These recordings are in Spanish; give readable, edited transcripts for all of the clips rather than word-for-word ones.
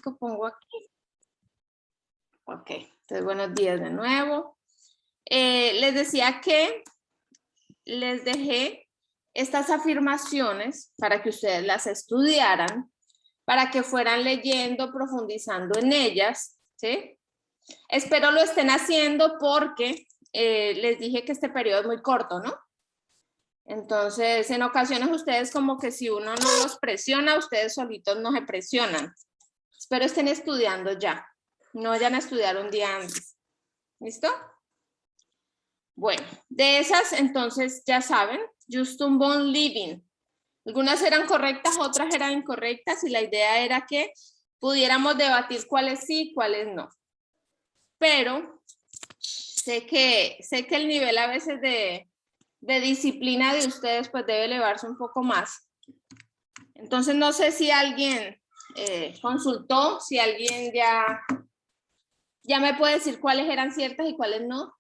que pongo aquí. Ok, entonces buenos días de nuevo. Les decía que les dejé estas afirmaciones para que ustedes las estudiaran, para que fueran leyendo, profundizando en ellas, ¿sí? Espero lo estén haciendo porque les dije que este periodo es muy corto, ¿no? Entonces, en ocasiones ustedes como que si uno no los presiona, ustedes solitos no se presionan. Espero estén estudiando ya. No vayan a estudiar un día antes. ¿Listo? Bueno, de esas entonces ya saben, Justin Bond Living. Algunas eran correctas, otras eran incorrectas y la idea era que pudiéramos debatir cuáles sí, cuáles no. Pero sé que el nivel a veces de disciplina de ustedes pues debe elevarse un poco más. Entonces no sé si alguien consultó, si alguien ya me puede decir cuáles eran ciertas y cuáles no.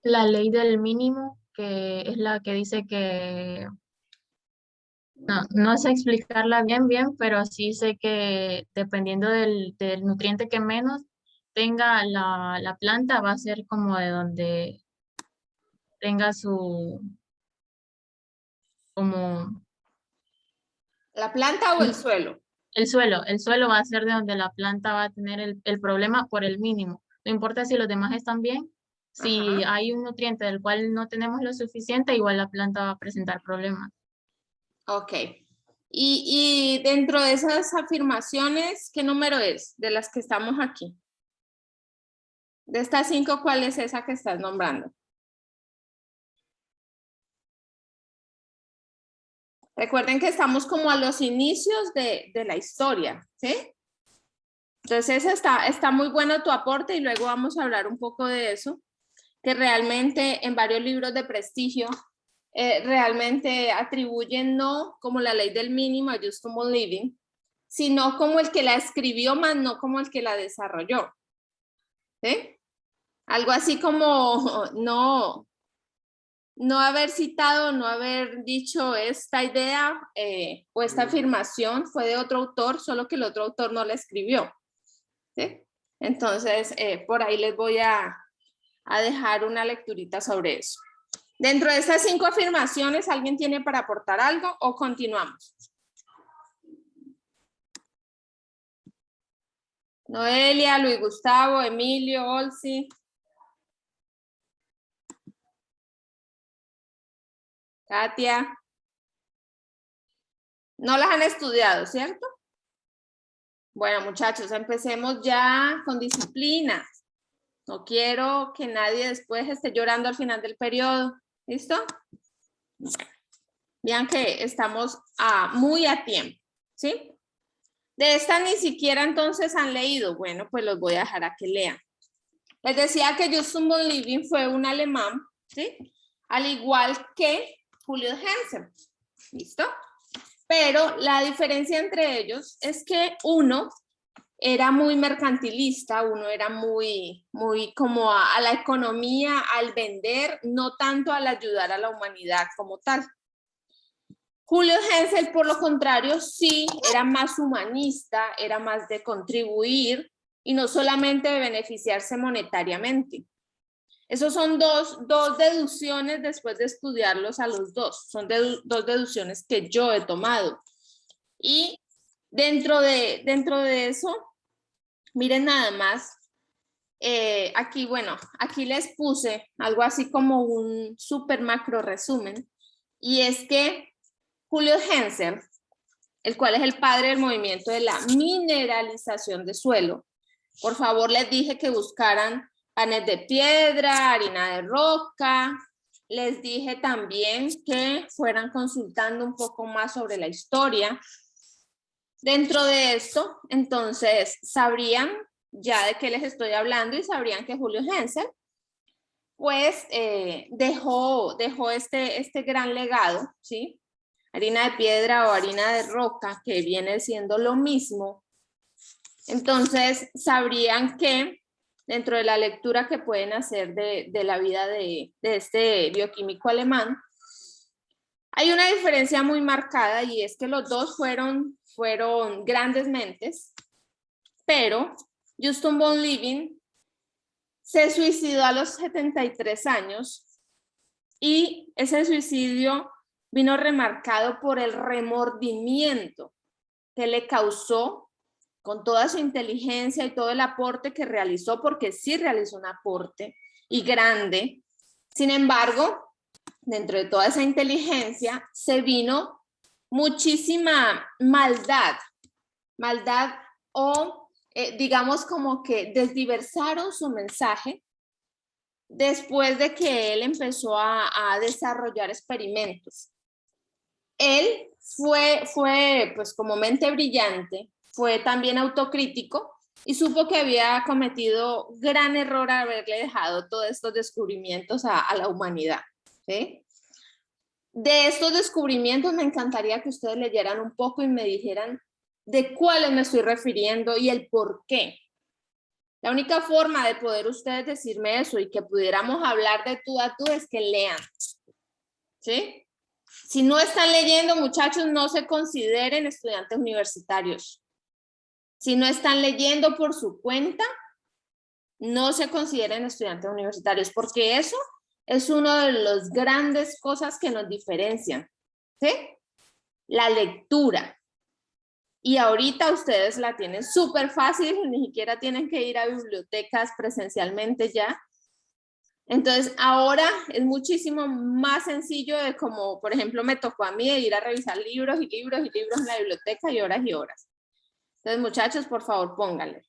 La ley del mínimo, que es la que dice que no sé explicarla bien, pero sí sé que dependiendo del nutriente que menos tenga la planta, va a ser como de donde tenga como ¿La planta o el suelo? el suelo va a ser de donde la planta va a tener el problema por el mínimo. No importa si los demás están bien, si Ajá. hay un nutriente del cual no tenemos lo suficiente, igual la planta va a presentar problemas. Ok. Y dentro de esas afirmaciones, ¿qué número es de las que estamos aquí? De estas 5, ¿cuál es esa que estás nombrando? Recuerden que estamos como a los inicios de la historia, ¿sí? Entonces está muy bueno tu aporte y luego vamos a hablar un poco de eso, que realmente en varios libros de prestigio realmente atribuyen no como la ley del mínimo a Justin Bond Living, sino como el que la escribió, más no como el que la desarrolló. ¿Sí? Algo así como no haber citado, no haber dicho esta idea o esta afirmación fue de otro autor, solo que el otro autor no la escribió. ¿Sí? Entonces, por ahí les voy a dejar una lecturita sobre eso. Dentro de estas 5 afirmaciones, ¿alguien tiene para aportar algo o continuamos? Noelia, Luis Gustavo, Emilio, Olsi. Katia. No las han estudiado, ¿cierto? Bueno, muchachos, empecemos ya con disciplina. No quiero que nadie después esté llorando al final del periodo. ¿Listo? Vean que estamos muy a tiempo, ¿sí? De esta ni siquiera entonces han leído. Bueno, pues los voy a dejar a que lean. Les decía que Justin Bond Living fue un alemán, ¿sí? Al igual que Julio Hensen. ¿Listo? Pero la diferencia entre ellos es que uno era muy mercantilista, uno era muy como a la economía, al vender, no tanto al ayudar a la humanidad como tal. Julio Hensel, por lo contrario, sí era más humanista, era más de contribuir y no solamente de beneficiarse monetariamente. Esos son dos deducciones después de estudiarlos a los dos. Son dos deducciones que yo he tomado. Y dentro de eso, miren nada más, aquí, bueno, aquí les puse algo así como un super macro resumen. Y es que Julio Hensel, el cual es el padre del movimiento de la mineralización de suelo, por favor les dije que buscaran panes de piedra, harina de roca, les dije también que fueran consultando un poco más sobre la historia. Dentro de esto, entonces, sabrían ya de qué les estoy hablando y sabrían que Julio Hensel, pues, dejó este gran legado, ¿sí? Harina de piedra o harina de roca, que viene siendo lo mismo. Entonces, sabrían que dentro de la lectura que pueden hacer de la vida de este bioquímico alemán, Hay una diferencia muy marcada y es que los dos fueron grandes mentes, pero Justin von Liebig se suicidó a los 73 años y ese suicidio vino remarcado por el remordimiento que le causó con toda su inteligencia y todo el aporte que realizó, porque sí realizó un aporte y grande. Sin embargo, dentro de toda esa inteligencia se vino muchísima maldad o digamos como que desdiversaron su mensaje después de que él empezó a desarrollar experimentos. Él fue pues como mente brillante, fue también autocrítico y supo que había cometido gran error al haberle dejado todos estos descubrimientos a la humanidad, ¿sí? De estos descubrimientos me encantaría que ustedes leyeran un poco y me dijeran de cuáles me estoy refiriendo y el por qué. La única forma de poder ustedes decirme eso y que pudiéramos hablar de tú a tú es que lean, ¿sí? Si no están leyendo, muchachos, no se consideren estudiantes universitarios. Si no están leyendo por su cuenta, no se consideren estudiantes universitarios, porque eso es una de las grandes cosas que nos diferencian, ¿sí? La lectura. Y ahorita ustedes la tienen súper fácil, ni siquiera tienen que ir a bibliotecas presencialmente ya. Entonces ahora es muchísimo más sencillo de como, por ejemplo, me tocó a mí de ir a revisar libros y libros y libros en la biblioteca y horas y horas. Entonces, muchachos, por favor, pónganle.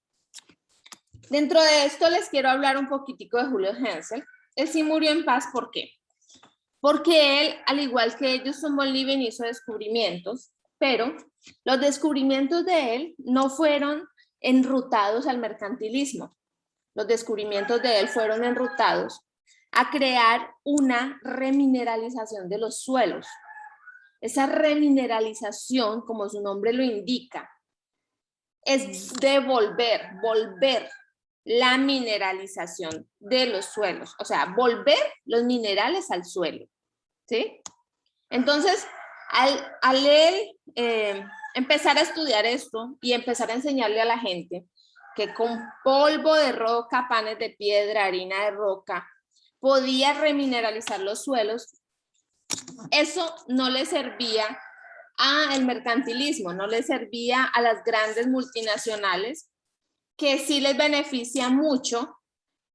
Dentro de esto les quiero hablar un poquitico de Julio Hensel. Él sí murió en paz, ¿por qué? Porque él, al igual que Justin von Liebig, hizo descubrimientos, pero los descubrimientos de él no fueron enrutados al mercantilismo. Los descubrimientos de él fueron enrutados a crear una remineralización de los suelos. Esa remineralización, como su nombre lo indica, es devolver, volver la mineralización de los suelos, o sea, volver los minerales al suelo, ¿sí? Entonces, al él empezar a estudiar esto y empezar a enseñarle a la gente que con polvo de roca, panes de piedra, harina de roca, podía remineralizar los suelos, eso no le servía al mercantilismo, no le servía a las grandes multinacionales, que sí les beneficia mucho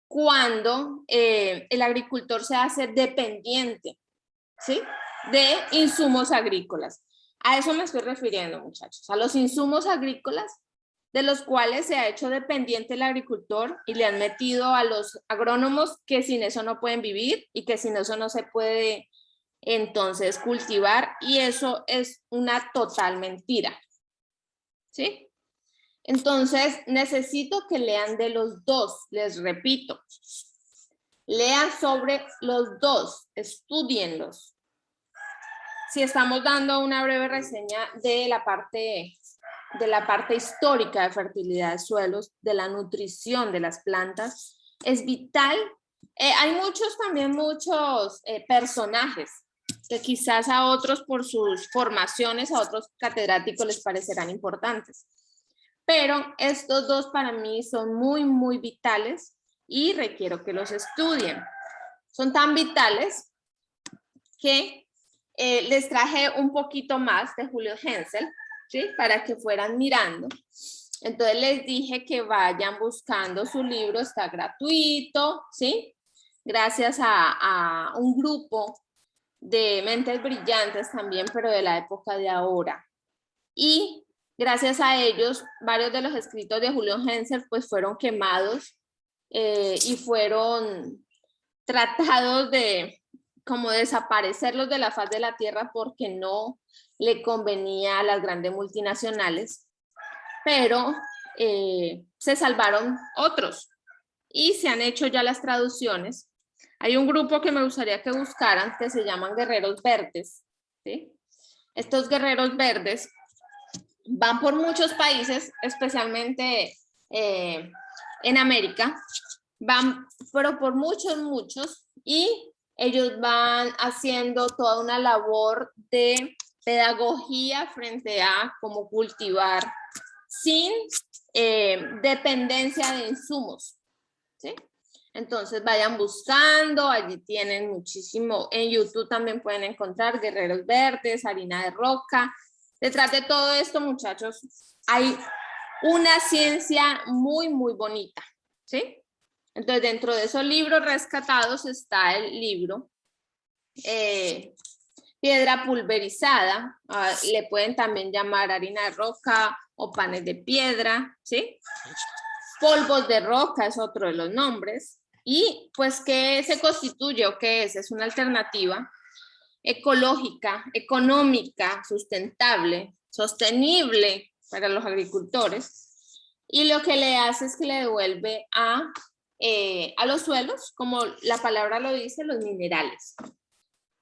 cuando el agricultor se hace dependiente, ¿sí?, de insumos agrícolas. A eso me estoy refiriendo, muchachos, a los insumos agrícolas de los cuales se ha hecho dependiente el agricultor y le han metido a los agrónomos que sin eso no pueden vivir y que sin eso no se puede entonces cultivar, y eso es una total mentira, ¿sí? Entonces necesito que lean de los dos, les repito, lean sobre los dos, estudienlos. Si estamos dando una breve reseña de la parte histórica de fertilidad de suelos, de la nutrición de las plantas, es vital. Hay muchos personajes que quizás a otros por sus formaciones, a otros catedráticos les parecerán importantes. Pero estos dos para mí son muy, muy vitales y requiero que los estudien. Son tan vitales que les traje un poquito más de Julio Hensel, ¿sí?, para que fueran mirando. Entonces les dije que vayan buscando su libro, está gratuito, ¿sí? Gracias a un grupo de mentes brillantes también, pero de la época de ahora. Y gracias a ellos, varios de los escritos de Julio Hensel pues fueron quemados y fueron tratados de como desaparecerlos de la faz de la tierra porque no le convenía a las grandes multinacionales, pero se salvaron otros y se han hecho ya las traducciones. Hay un grupo que me gustaría que buscaran que se llaman Guerreros Verdes, ¿sí? Estos Guerreros Verdes van por muchos países, especialmente en América, van pero por muchos, y ellos van haciendo toda una labor de pedagogía frente a cómo cultivar sin dependencia de insumos, ¿sí? Entonces vayan buscando, allí tienen muchísimo, en YouTube también pueden encontrar guerreros verdes, harina de roca. Detrás de todo esto, muchachos, hay una ciencia muy, muy bonita, ¿sí? Entonces, dentro de esos libros rescatados está el libro Piedra Pulverizada, le pueden también llamar harina de roca o panes de piedra, ¿sí? Polvos de roca es otro de los nombres. Y pues, ¿qué se constituye o qué es? Es una alternativa ecológica, económica, sustentable, sostenible para los agricultores. Y lo que le hace es que le devuelve a los suelos, como la palabra lo dice, los minerales.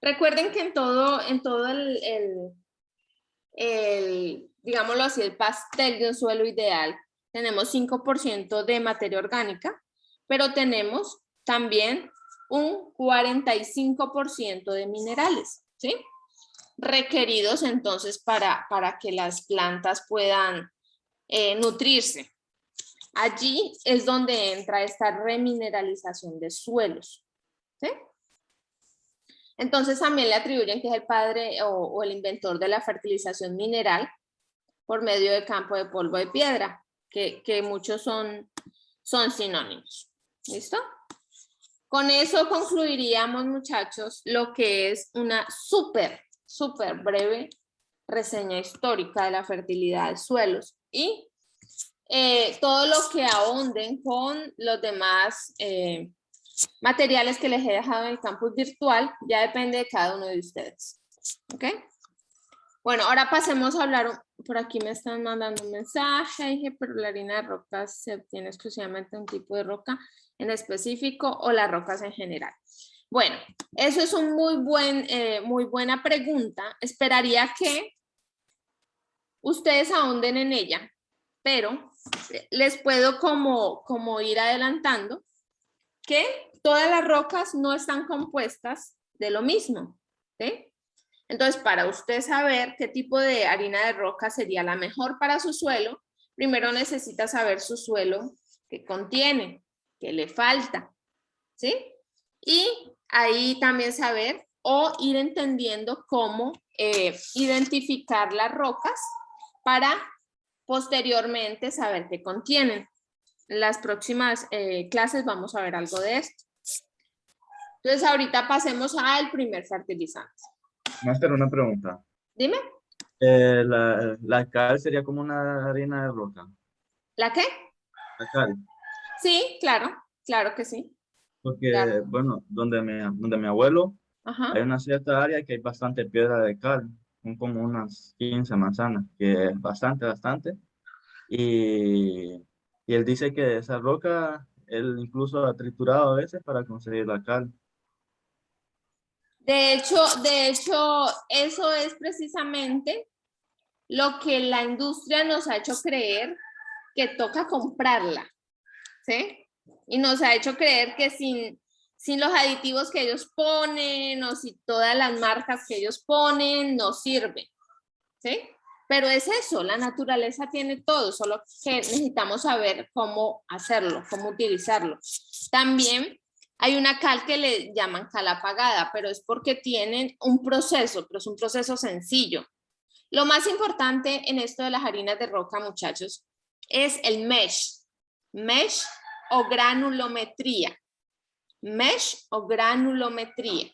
Recuerden que en todo digámoslo así, el pastel de un suelo ideal, tenemos 5% de materia orgánica, pero tenemos también un 45% de minerales, ¿sí? Requeridos entonces para que las plantas puedan nutrirse. Allí es donde entra esta remineralización de suelos, ¿sí? Entonces también le atribuyen que es el padre o el inventor de la fertilización mineral por medio de campo de polvo de piedra, que muchos son sinónimos. ¿Listo? Con eso concluiríamos, muchachos, lo que es una súper breve reseña histórica de la fertilidad de suelos y todo lo que ahonden con los demás materiales que les he dejado en el campus virtual, ya depende de cada uno de ustedes. ¿Ok? Bueno, ahora pasemos a hablar, por aquí me están mandando un mensaje, dije, pero la harina de roca se obtiene exclusivamente un tipo de roca en específico o las rocas en general. Bueno, eso es un muy buena pregunta. Esperaría que ustedes ahonden en ella, pero les puedo como ir adelantando que todas las rocas no están compuestas de lo mismo, ¿sí? Entonces, para usted saber qué tipo de harina de roca sería la mejor para su suelo, primero necesita saber su suelo qué contiene, qué le falta, ¿sí? Y ahí también saber o ir entendiendo cómo identificar las rocas para posteriormente saber qué contienen. En las próximas clases vamos a ver algo de esto. Entonces, ahorita pasemos al primer fertilizante. Master, una pregunta. Dime. La cal sería como una harina de roca. ¿La qué? La cal. Sí, claro que sí. Porque, Claro. bueno, donde mi abuelo Ajá. hay una cierta área que hay bastante piedra de cal. Son como unas 15 manzanas, que es bastante. Y él dice que esa roca, él incluso ha triturado a veces para conseguir la cal. De hecho, eso es precisamente lo que la industria nos ha hecho creer que toca comprarla, ¿sí? Y nos ha hecho creer que sin los aditivos que ellos ponen o si todas las marcas que ellos ponen no sirven, ¿sí? Pero es eso, la naturaleza tiene todo, solo que necesitamos saber cómo hacerlo, cómo utilizarlo. También hay una cal que le llaman cal apagada, pero es porque tienen un proceso, pero es un proceso sencillo. Lo más importante en esto de las harinas de roca, muchachos, es el mesh o granulometría. Mesh o granulometría.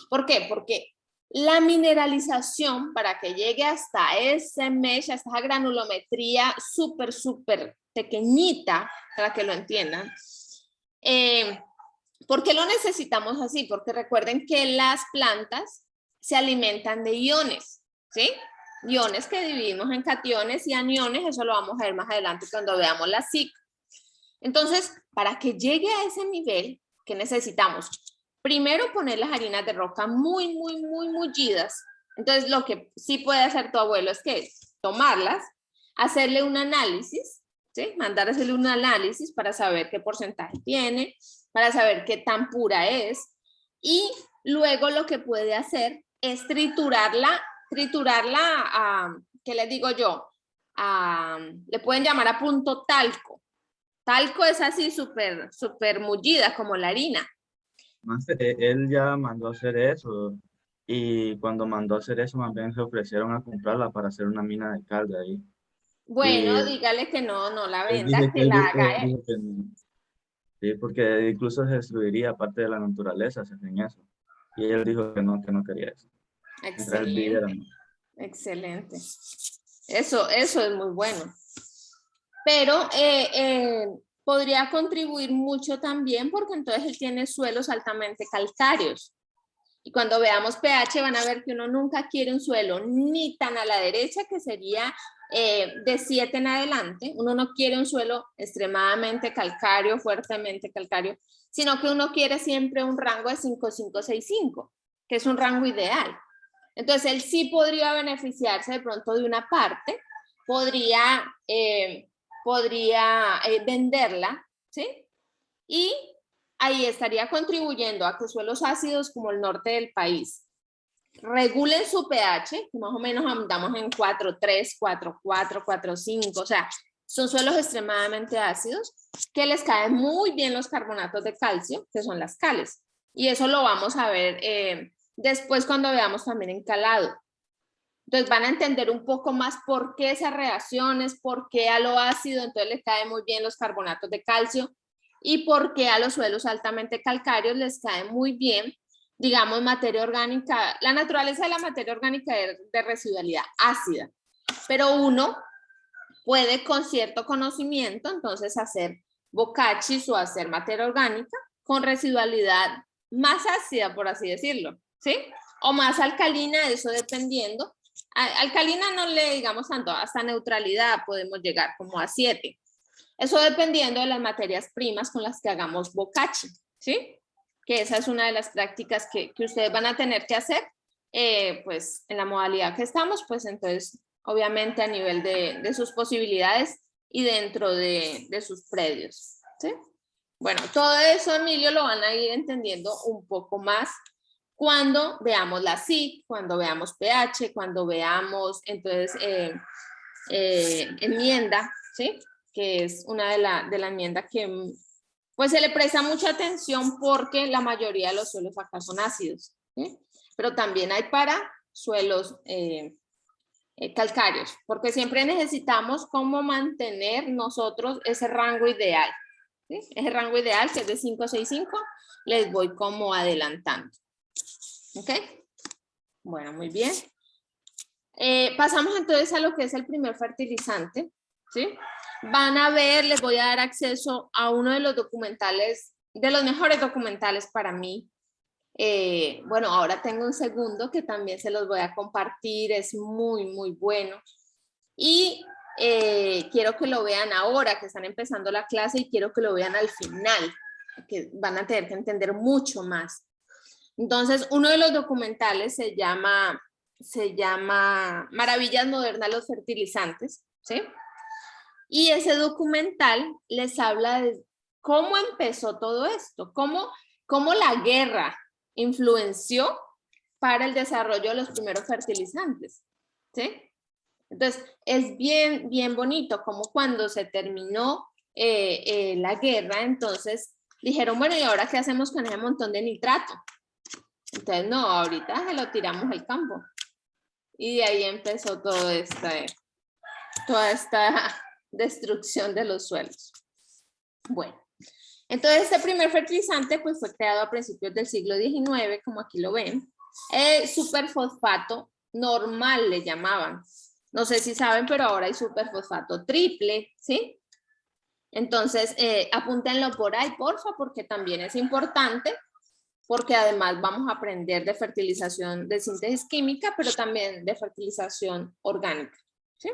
¿Por qué? Porque la mineralización, para que llegue hasta ese mesh, hasta esa granulometría súper pequeñita, para que lo entiendan. ¿Por qué lo necesitamos así? Porque recuerden que las plantas se alimentan de iones, ¿sí? Iones que dividimos en cationes y aniones, eso lo vamos a ver más adelante cuando veamos la SIC. Entonces, para que llegue a ese nivel, ¿qué necesitamos? Primero, poner las harinas de roca muy mullidas. Entonces, lo que sí puede hacer tu abuelo es que tomarlas, hacerle un análisis, ¿sí? Mandar a hacerle un análisis para saber qué porcentaje tiene, para saber qué tan pura es, y luego lo que puede hacer es triturarla, ¿qué les digo yo? Le pueden llamar a punto talco. Talco es así súper mullida como la harina. Él ya mandó a hacer eso y cuando mandó a hacer eso, más bien se ofrecieron a comprarla para hacer una mina de cal de ahí. Y Bueno, dígale que no la él venda, dice que que él la dijo, haga él. dijo que no. Sí, porque incluso se destruiría parte de la naturaleza si hacen eso. Y él dijo que no quería eso. Mientras él viviera, Excelente, ¿no? excelente. Eso es muy bueno. Pero podría contribuir mucho también porque entonces él tiene suelos altamente calcáreos. Y cuando veamos pH van a ver que uno nunca quiere un suelo ni tan a la derecha, que sería de 7 en adelante. Uno no quiere un suelo extremadamente calcáreo, fuertemente calcáreo, sino que uno quiere siempre un rango de 5, 5, 6, 5, que es un rango ideal. Entonces él sí podría beneficiarse de pronto de una parte, podría venderla, ¿sí? Y ahí estaría contribuyendo a que suelos ácidos como el norte del país regulen su pH, que más o menos andamos en 4.3, 4.4, 4.5, o sea, son suelos extremadamente ácidos que les caen muy bien los carbonatos de calcio, que son las cales. Y eso lo vamos a ver después cuando veamos también encalado. Entonces van a entender un poco más por qué esas reacciones, por qué a lo ácido entonces les caen muy bien los carbonatos de calcio y por qué a los suelos altamente calcáreos les cae muy bien, digamos, materia orgánica. La naturaleza de la materia orgánica es de residualidad ácida, pero uno puede con cierto conocimiento entonces hacer bocachis o hacer materia orgánica con residualidad más ácida, por así decirlo, ¿sí? O más alcalina, eso dependiendo. Alcalina no le digamos tanto, hasta neutralidad podemos llegar como a 7. Eso dependiendo de las materias primas con las que hagamos bocachi, ¿sí? Que esa es una de las prácticas que ustedes van a tener que hacer, pues en la modalidad que estamos, pues entonces obviamente a nivel de sus posibilidades y dentro de sus predios, ¿sí? Bueno, todo eso, Emilio, lo van a ir entendiendo un poco más cuando veamos la CIC, cuando veamos pH, cuando veamos entonces enmienda, ¿sí? Que es una de la enmienda que pues se le presta mucha atención porque la mayoría de los suelos acá son ácidos, ¿sí? Pero también hay para suelos calcáreos, porque siempre necesitamos cómo mantener nosotros ese rango ideal, ¿sí? Ese rango ideal que es de 565, les voy como adelantando. ¿Ok? Bueno, muy bien. Pasamos entonces a lo que es el primer fertilizante, ¿sí? Van a ver, les voy a dar acceso a uno de los documentales, de los mejores documentales para mí. Bueno, ahora tengo un segundo que también se los voy a compartir, es muy, muy bueno. Y quiero que lo vean ahora, que están empezando la clase, y quiero que lo vean al final, que van a tener que entender mucho más. Entonces, uno de los documentales se llama Maravillas Modernas de los Fertilizantes, ¿sí? Y ese documental les habla de cómo empezó todo esto, cómo la guerra influenció para el desarrollo de los primeros fertilizantes, ¿sí? Entonces, es bien, bien bonito como cuando se terminó la guerra, entonces dijeron, bueno, ¿y ahora qué hacemos con ese montón de nitrato? Entonces, no, ahorita se lo tiramos al campo. Y de ahí empezó toda esta destrucción de los suelos. Bueno, entonces este primer fertilizante pues fue creado a principios del siglo XIX, como aquí lo ven. Superfosfato normal le llamaban. No sé si saben, pero ahora hay superfosfato triple, ¿sí? Entonces, apúntenlo por ahí, porfa, porque también es importante, porque además vamos a aprender de fertilización de síntesis química, pero también de fertilización orgánica, ¿sí?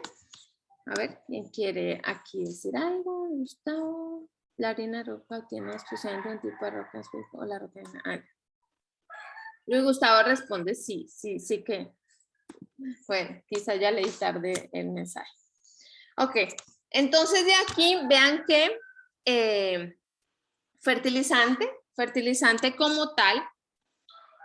A ver, ¿quién quiere aquí decir algo? Gustavo, la harina roca tiene especialmente un tipo de roca o la roca. Luis Gustavo responde sí que. Bueno, quizá ya leí tarde el mensaje. Ok, entonces de aquí vean que fertilizante como tal,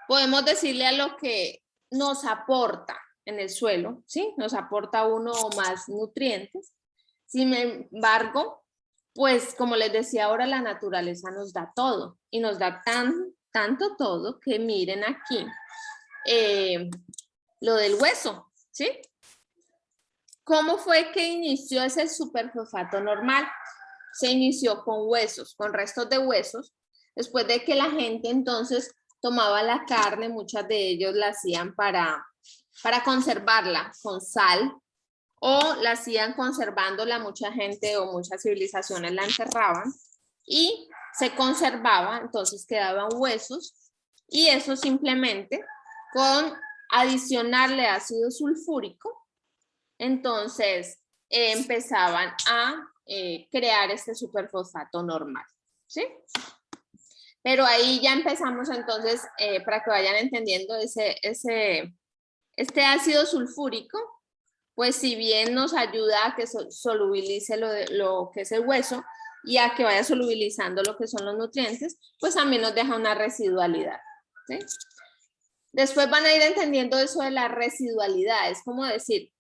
podemos decirle a lo que nos aporta en el suelo, ¿sí? Nos aporta uno o más nutrientes. Sin embargo, pues como les decía ahora, la naturaleza nos da todo y nos da tanto todo que miren aquí lo del hueso, ¿sí? ¿Cómo fue que inició ese superfosfato normal? Se inició con huesos, con restos de huesos, después de que la gente entonces tomaba la carne, muchas de ellos la hacían para conservarla con sal, o la hacían conservándola, mucha gente o muchas civilizaciones la enterraban y se conservaba, entonces quedaban huesos, y eso simplemente con adicionarle ácido sulfúrico, entonces empezaban a crear este superfosfato normal, ¿sí? Pero ahí ya empezamos entonces, para que vayan entendiendo, este ácido sulfúrico, pues si bien nos ayuda a que solubilice lo que es el hueso y a que vaya solubilizando lo que son los nutrientes, pues también nos deja una residualidad, ¿sí? Después van a ir entendiendo eso de la residualidad, es como decir,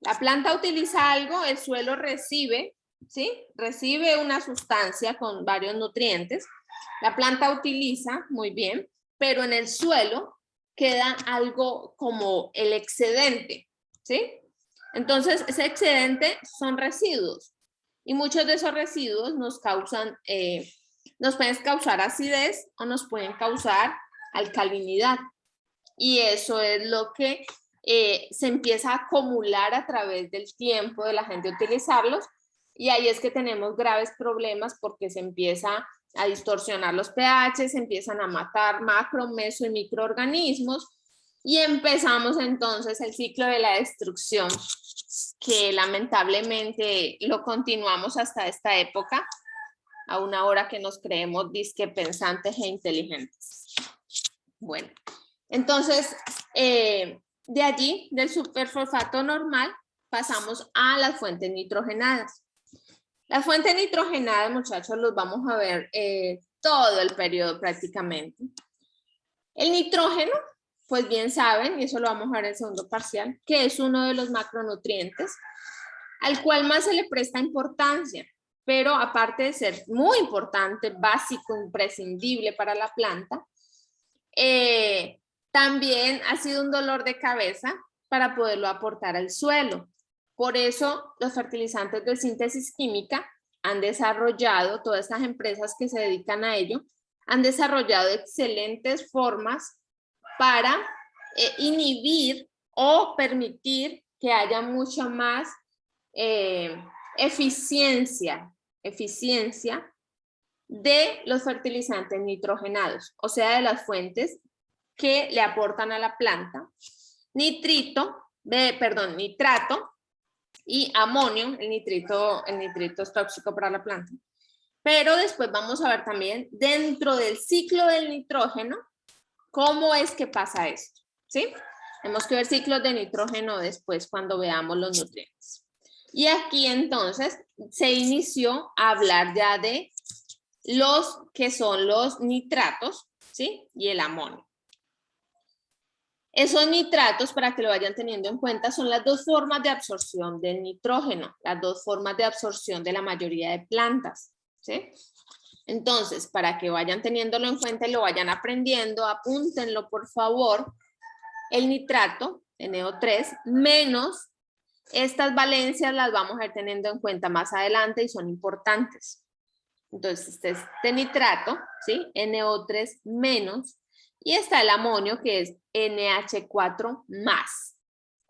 la planta utiliza algo, el suelo recibe, ¿sí? Recibe una sustancia con varios nutrientes, la planta utiliza, muy bien, pero en el suelo queda algo como el excedente, ¿sí? Entonces, ese excedente son residuos y muchos de esos residuos nos causan, nos pueden causar acidez o nos pueden causar alcalinidad. Y eso es lo que se empieza a acumular a través del tiempo de la gente utilizarlos, y ahí es que tenemos graves problemas porque se empieza a distorsionar los pH, se empiezan a matar macro, meso y microorganismos, y empezamos entonces el ciclo de la destrucción, que lamentablemente lo continuamos hasta esta época, a una hora que nos creemos disque pensantes e inteligentes. Bueno, entonces, de allí, del superfosfato normal, pasamos a las fuentes nitrogenadas. Las fuentes nitrogenadas, muchachos, los vamos a ver todo el periodo prácticamente. El nitrógeno, pues bien saben, y eso lo vamos a ver en el segundo parcial, que es uno de los macronutrientes al cual más se le presta importancia, pero aparte de ser muy importante, básico, imprescindible para la planta, también ha sido un dolor de cabeza para poderlo aportar al suelo. Por eso los fertilizantes de síntesis química han desarrollado, todas estas empresas que se dedican a ello, han desarrollado excelentes formas para inhibir o permitir que haya mucha más eficiencia de los fertilizantes nitrogenados, o sea, de las fuentes que le aportan a la planta nitrato y amonio. El nitrito es tóxico para la planta. Pero después vamos a ver también dentro del ciclo del nitrógeno cómo es que pasa esto, ¿sí? Tenemos que ver ciclos de nitrógeno después cuando veamos los nutrientes. Y aquí entonces se inició a hablar ya de los que son los nitratos, ¿sí? Y el amonio. Esos nitratos, para que lo vayan teniendo en cuenta, son las dos formas de absorción del nitrógeno, las dos formas de absorción de la mayoría de plantas, ¿sí? Entonces, para que vayan teniéndolo en cuenta y lo vayan aprendiendo, apúntenlo por favor. El nitrato, NO3, menos estas valencias las vamos a ir teniendo en cuenta más adelante y son importantes. Entonces, este nitrato, ¿sí? NO3 menos, y está el amonio que es NH4 más,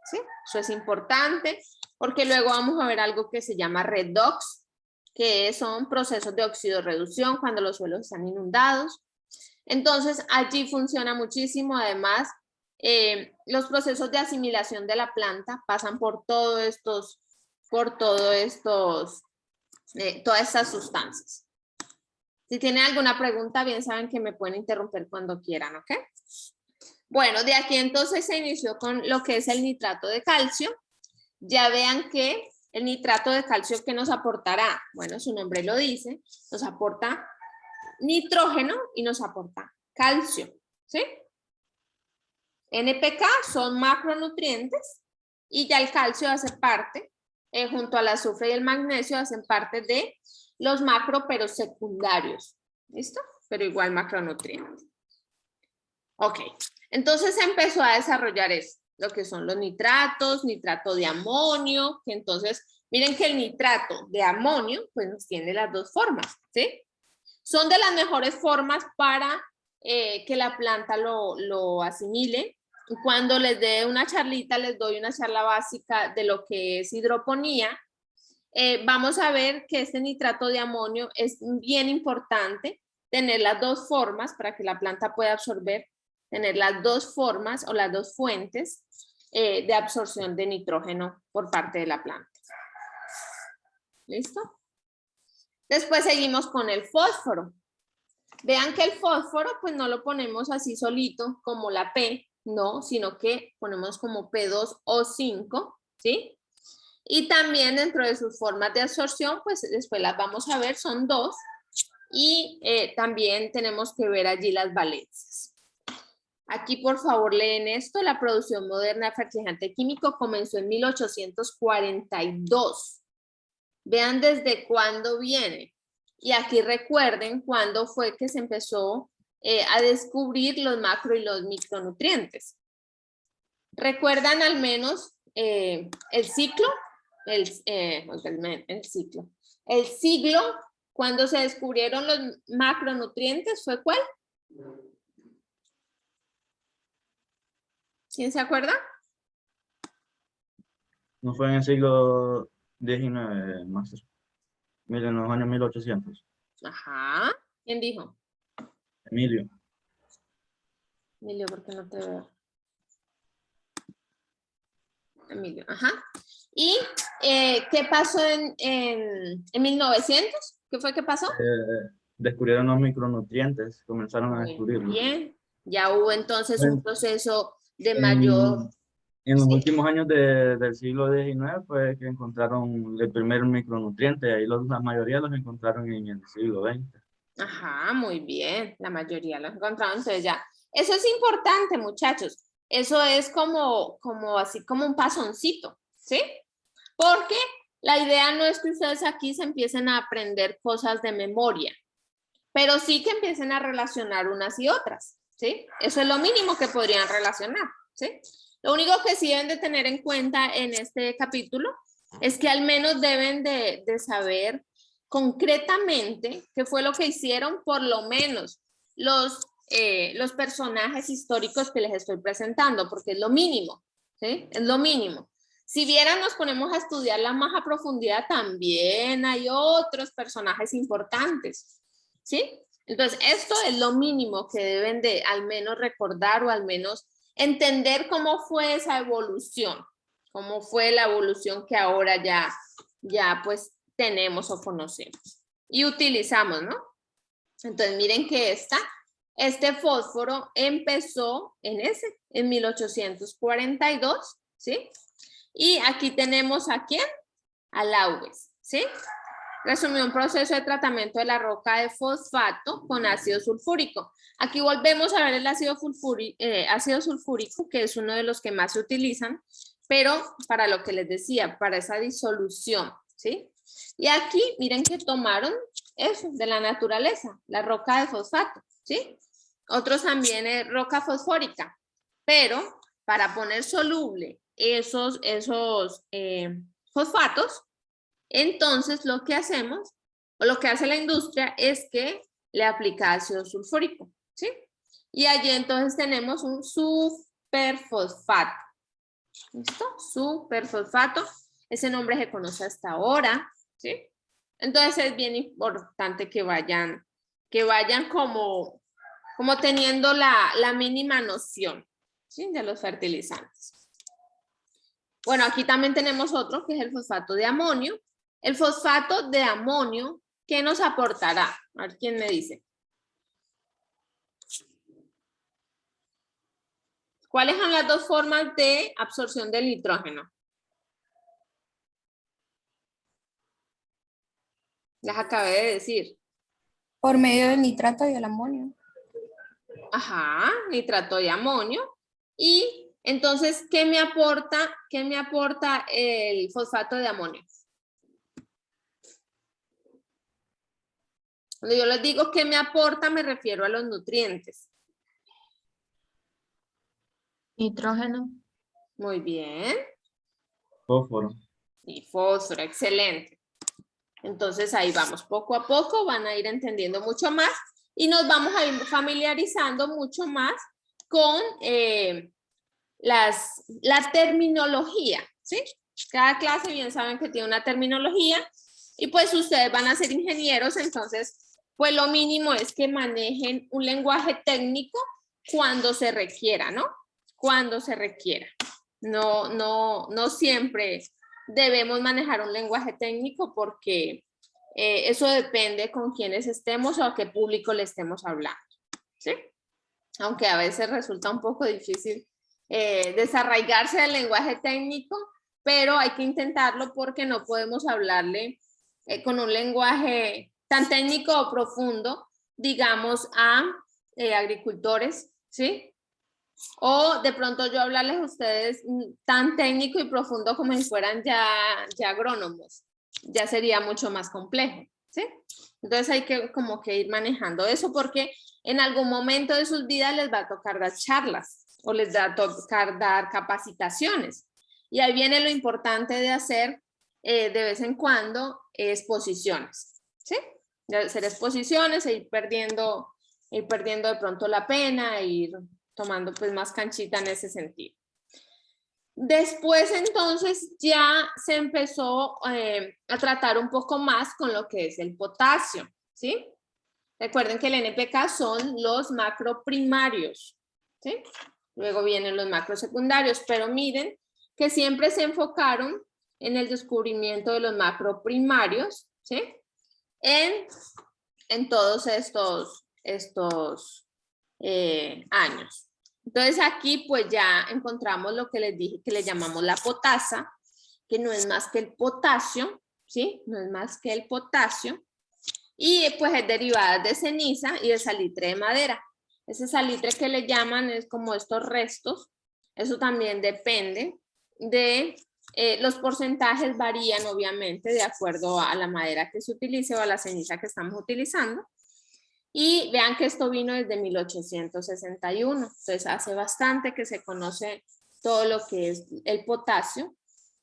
¿sí? Eso es importante porque luego vamos a ver algo que se llama redox, que son procesos de oxidorreducción cuando los suelos están inundados. Entonces, allí funciona muchísimo. Además, los procesos de asimilación de la planta pasan por todas estas sustancias. Si tienen alguna pregunta, bien saben que me pueden interrumpir cuando quieran, ¿ok? Bueno, de aquí entonces se inició con lo que es el nitrato de calcio. Ya vean que el nitrato de calcio, ¿qué nos aportará? Bueno, su nombre lo dice, nos aporta nitrógeno y nos aporta calcio, ¿sí? NPK son macronutrientes y ya el calcio hace parte, junto al azufre y el magnesio, hacen parte de los macro, pero secundarios. ¿Listo? Pero igual macronutrientes. Ok, entonces empezó a desarrollar eso, lo que son los nitratos, nitrato de amonio, que entonces, miren que el nitrato de amonio, pues nos tiene las dos formas, ¿sí? Son de las mejores formas para que la planta lo asimile. Cuando les dé una charlita, les doy una charla básica de lo que es hidroponía. Vamos a ver que este nitrato de amonio es bien importante tener las dos formas para que la planta pueda absorber, tener las dos formas o las dos fuentes de absorción de nitrógeno por parte de la planta. ¿Listo? Después seguimos con el fósforo. Vean que el fósforo pues no lo ponemos así solito como la P, no, sino que ponemos como P2O5, ¿sí? Y también dentro de sus formas de absorción, pues después las vamos a ver, son dos. Y también tenemos que ver allí las valencias. Aquí por favor leen esto, la producción moderna de fertilizante químico comenzó en 1842. Vean desde cuándo viene. Y aquí recuerden cuándo fue que se empezó a descubrir los macro y los micronutrientes. ¿Recuerdan al menos el ciclo? El ciclo. El siglo, cuando se descubrieron los macronutrientes, ¿fue cuál? ¿Quién se acuerda? No fue en el siglo XIX, máster. Miren, en los años 1800. Ajá. ¿Quién dijo? Emilio. Emilio, ¿por qué no te veo? Emilio, ajá. ¿Y qué pasó en 1900? ¿Qué fue que pasó? Descubrieron los micronutrientes, comenzaron a Muy descubrirlos. bien. Ya hubo entonces un proceso de En, mayor... en los Sí. últimos años del siglo XIX fue que encontraron el primer micronutriente, ahí la mayoría los encontraron en el siglo XX. Ajá, muy bien. La mayoría los encontraron, entonces ya. Eso es importante, muchachos. Eso es como así como un pasoncito, ¿sí? Porque la idea no es que ustedes aquí se empiecen a aprender cosas de memoria, pero sí que empiecen a relacionar unas y otras, ¿sí? Eso es lo mínimo que podrían relacionar, ¿sí? Lo único que sí deben de tener en cuenta en este capítulo es que al menos deben de saber concretamente qué fue lo que hicieron por lo menos los personajes históricos que les estoy presentando, porque es lo mínimo, ¿sí? Es lo mínimo. Si vieran, nos ponemos a estudiarla más a profundidad, también hay otros personajes importantes, ¿sí? Entonces, esto es lo mínimo que deben de al menos recordar o al menos entender cómo fue esa evolución, cómo fue la evolución que ahora ya pues tenemos o conocemos y utilizamos, ¿no? Entonces, miren que este fósforo empezó en 1842, ¿sí? Y aquí tenemos a ¿quién? A Lauges, ¿sí? Resumió un proceso de tratamiento de la roca de fosfato con ácido sulfúrico. Aquí volvemos a ver el ácido sulfúrico, que es uno de los que más se utilizan, pero para lo que les decía, para esa disolución, ¿sí? Y aquí, miren que tomaron eso de la naturaleza, la roca de fosfato, ¿sí? Otros también es roca fosfórica, pero para poner soluble esos fosfatos, entonces lo que hacemos, o lo que hace la industria es que le aplica ácido sulfúrico, ¿sí? Y allí entonces tenemos un superfosfato. ¿Listo? Superfosfato. Ese nombre se conoce hasta ahora, ¿sí? Entonces es bien importante que vayan como teniendo la mínima noción, ¿sí? De los fertilizantes. Bueno, aquí también tenemos otro que es el fosfato de amonio. El fosfato de amonio, ¿qué nos aportará? A ver, ¿quién me dice? ¿Cuáles son las dos formas de absorción del nitrógeno? Las acabé de decir. Por medio del nitrato y el amonio. Ajá, nitrato de amonio. Y entonces, ¿qué me aporta el fosfato de amonio? Cuando yo les digo qué me aporta, me refiero a los nutrientes. Nitrógeno. Muy bien. Fósforo. Y fósforo, excelente. Entonces ahí vamos, poco a poco van a ir entendiendo mucho más y nos vamos a ir familiarizando mucho más con la terminología, ¿sí? Cada clase bien saben que tiene una terminología y pues ustedes van a ser ingenieros, entonces pues lo mínimo es que manejen un lenguaje técnico cuando se requiera, ¿no? Cuando se requiera. No siempre debemos manejar un lenguaje técnico porque eso depende con quiénes estemos o a qué público le estemos hablando, ¿sí? Aunque a veces resulta un poco difícil desarraigarse del lenguaje técnico, pero hay que intentarlo porque no podemos hablarle con un lenguaje tan técnico o profundo, digamos, a agricultores, ¿sí? O de pronto yo hablarles a ustedes tan técnico y profundo como si fueran ya agrónomos. Ya sería mucho más complejo, ¿sí? Entonces hay que como que ir manejando eso porque en algún momento de sus vidas les va a tocar dar charlas o les va a tocar dar capacitaciones. Y ahí viene lo importante de hacer de vez en cuando exposiciones, ¿sí? De hacer exposiciones e ir perdiendo de pronto la pena, ir tomando pues más canchita en ese sentido. Después entonces ya se empezó a tratar un poco más con lo que es el potasio, ¿sí? Recuerden que el NPK son los macroprimarios, ¿sí? Luego vienen los macrosecundarios, pero miren que siempre se enfocaron en el descubrimiento de los macroprimarios, ¿sí? En todos estos años. Entonces aquí pues ya encontramos lo que les dije que le llamamos la potasa, que no es más que el potasio, ¿sí? No es más que el potasio. Y pues es derivada de ceniza y de salitre de madera. Ese salitre que le llaman es como estos restos. Eso también depende de, los porcentajes varían obviamente de acuerdo a la madera que se utilice o a la ceniza que estamos utilizando. Y vean que esto vino desde 1861, entonces hace bastante que se conoce todo lo que es el potasio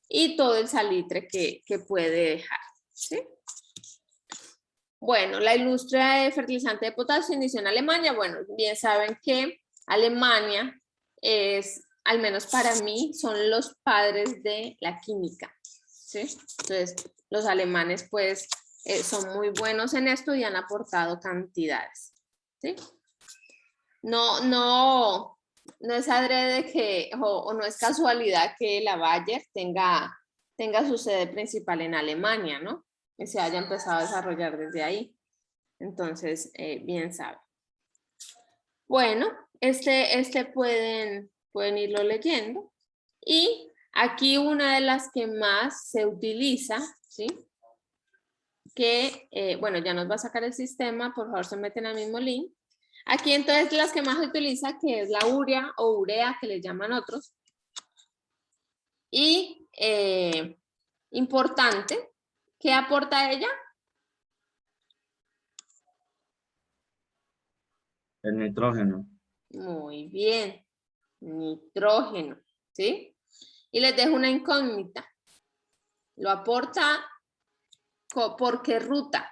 y todo el salitre que puede dejar, ¿sí? Bueno, la industria de fertilizante de potasio se inició en Alemania. Bueno, bien saben que Alemania es, al menos para mí, son los padres de la química, ¿sí? Entonces, los alemanes pues son muy buenos en esto y han aportado cantidades, ¿sí? No es adrede que, o no es casualidad que la Bayer tenga su sede principal en Alemania, ¿no? Que se haya empezado a desarrollar desde ahí. Entonces, bien saben. Bueno, pueden irlo leyendo. Y aquí una de las que más se utiliza, ¿sí? Que, bueno, ya nos va a sacar el sistema, por favor se meten al mismo link. Aquí entonces las que más se utiliza, que es la urea o urea, que le llaman otros. Y importante, ¿qué aporta ella? El nitrógeno. Muy bien, nitrógeno, ¿sí? Y les dejo una incógnita. ¿Lo aporta por qué ruta?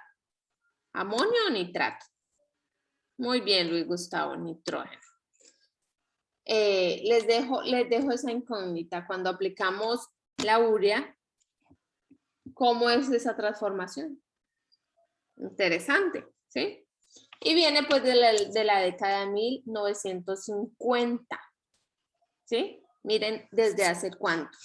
¿Amonio o nitrato? Muy bien, Luis Gustavo, nitrógeno. Les dejo esa incógnita. Cuando aplicamos la urea, ¿cómo es esa transformación? Interesante, ¿sí? Y viene pues de la década de 1950, ¿sí? Miren, ¿desde hace cuánto?